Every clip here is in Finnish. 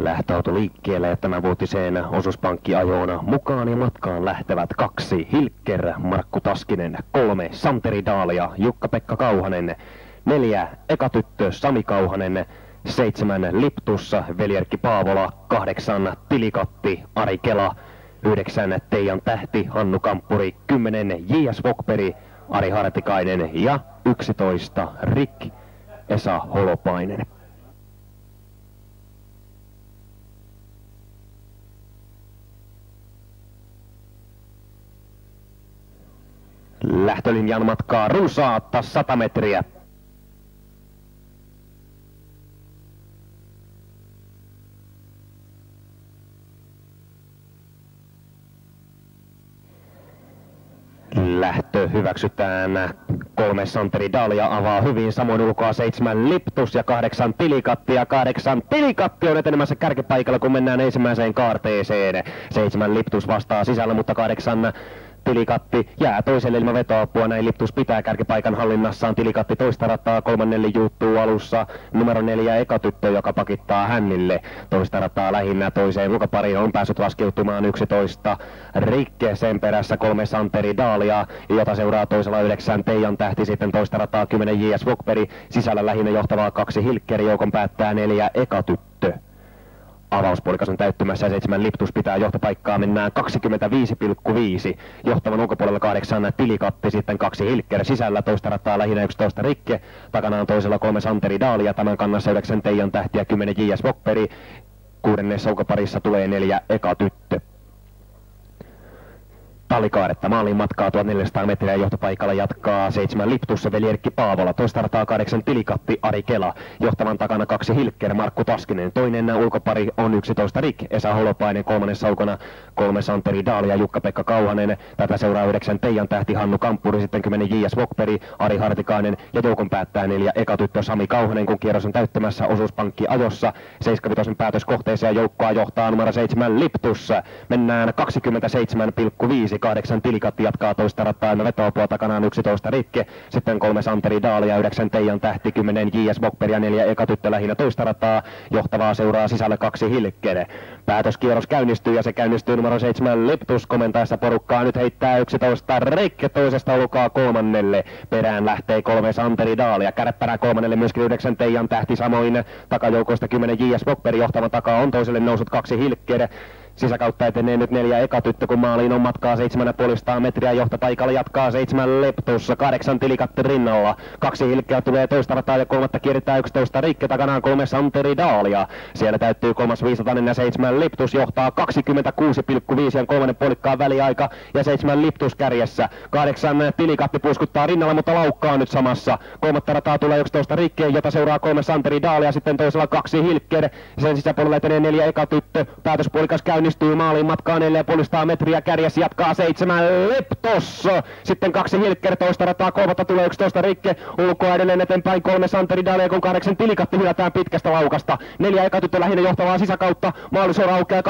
Lähtöauto liikkeelle ja tämänvuotiseen osuuspankkiajoon mukaan ja matkaan lähtevät 2 Hilker Markku Taskinen, 3 Santeri Daalia Jukka-Pekka Kauhanen, 4 Ekatyttö Sami Kauhanen, 7 Liptus Veli-Erkki Paavola, 8 Tilikatti Ari Kela, 9 Teijan Tähti Hannu Kamppuri, 10 J.S. Vokperi Ari Hartikainen ja 11 Rick Esa Holopainen. Lähtölinjan matkaa runsaatta 100 metriä. Lähtö hyväksytään. 3 Santeri Daalia avaa hyvin, samoin ulkoa 7 Liptus ja 8 Tilikatti, ja 8 Tilikatti on etenemässä kärkipaikalla, kun mennään ensimmäiseen kaarteeseen. 7 Liptus vastaa sisällä, mutta 8 Tilikatti jää toiselle ilman vetoapua, näin Liptus pitää kärkipaikan hallinnassaan. Tilikatti toista rataa, kolmannelle juuttuu alussa numero 4 Ekatyttö, joka pakittaa hännille. Toista rataa lähinnä toiseen ulkopariin on päässyt laskeutumaan 11 Rikke, sen perässä 3 Santeri Daalia, jota seuraa toisella 9 Teijan Tähti, sitten toista rataa 10 J.S. Vokperi, sisällä lähinnä johtavaa 2 Hilkeri, joukon päättää 4 Ekatyttö. Avauspuolikas on täyttymässä ja 7 Liptus pitää johtopaikkaa, mennään 25,5. Johtavan ulkopuolella 8 Tilikatti, sitten 2 Hilker, sisällä toista rataa lähinnä 11 Rikke, takanaan toisella 3 Santeri Daalia, tämän kannassa 9 Teijan Tähti ja 10 J.S. Vokperi. 6. ulkoparissa tulee 4 Ekatyttö. Tallikaaretta maaliin matkaa 1400 metriä, johtopaikalla jatkaa 7 Liptus Veli-Erkki Paavola, toista rataa 8 Tilikatti Ari Kela, johtavan takana 2 Hilker Markku Taskinen, toinen ulkopari on 11 Rick Esa Holopainen, 3. saukona 3 Santeri Daalia Jukka-Pekka Kauhanen, tätä seuraa 9 Teijan Tähti Hannu Kamppuri, sitten 10 J.S. Vokperi Ari Hartikainen ja joukon päättää 4 Ekatyttö Sami Kauhanen, kun kierros on täyttämässä osuuspankki ajossa. 75 päätöskohteeseen joukkoa johtaa numero 7 Liptus, mennään 27,5. 8 Tilikatti jatkaa toista rataa, vetoapua takanaan 11 Rikke, sitten 3 Santeri Daalia, 9 Teijan Tähti, 10 J.S. Vokperi ja 4 Ekatyttö lähinnä toista rataa, johtavaa seuraa sisällä 2 Hilker. Päätöskierros käynnistyy ja se käynnistyy numero 7 Liptus komentaessa porukkaa, nyt heittää 11 Rikke toisesta ulkoa 3. Perään lähtee 3 Santeri Daalia, kärppärää 3. myöskin 9 Teijan Tähti, samoin takajoukoista 10 J.S. Vokperi, johtavan takaa on toiselle nousut 2 Hilker. Sisäkautta etenee nyt 4 Ekatyttö, kun maaliin on matkaa 7,5 metriä, johtopaikalla jatkaa 7 Liptus, 8 Tilikatti rinnalla, 2 Hilkeä tulee toista rataa ja 3. kiertää 11 Rikke, takanaan 3 Santeri Daalia. Siellä täyttyy 3. 500 ja 7 Liptus johtaa 26,5 ja 3. puolikkaan väliaika ja 7 Liptus kärjessä. 8 Tilikatti puskuttaa rinnalla, mutta laukkaa nyt samassa. 3. rataa tulee 11 Rikke, jota seuraa 3 Santeri Daalia, sitten toisella 2 Hilker, sen sisäpuolella etenee 4 Ekatyttö, päätöspuolikas käynnistyy maaliin matkaa 4,5 metriä, kärjessä jatkaa 7 Liptus, sitten 2 Hilker, toista rataa 3. tulee 11 Rikke, ulkoa edelleen eteenpäin 3 Santeri Daalia, kun 8 Tilikatti hylätään pitkästä laukasta, 4 Ekatyttö lähinnä johtavaa sisäkautta, maalisora aukeaa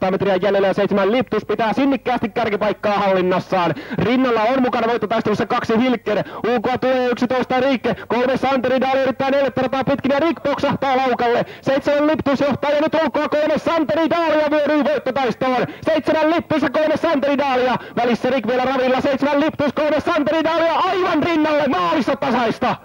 2,5 metriä jäljellä ja 7 Liptus pitää sinnikkäästi kärkipaikkaa hallinnassaan, rinnalla on mukana voittotaistelussa 2 Hilker, ulkoa tulee 11 Rikke, 3 Santeri Daalia yrittää 4 rataa pitkin ja Rick poksahtaa laukalle, 7 Liptus johtaa ja nyt ulkoa 3 Santeri Daalia vyöryy voittotaistoon, 7 Liptus ja 3 Santeri Daalia, välissä Rick vielä ravilla, 7 Liptus, 3 Santeri Daalia aivan rinnalle, maalissa tasaista.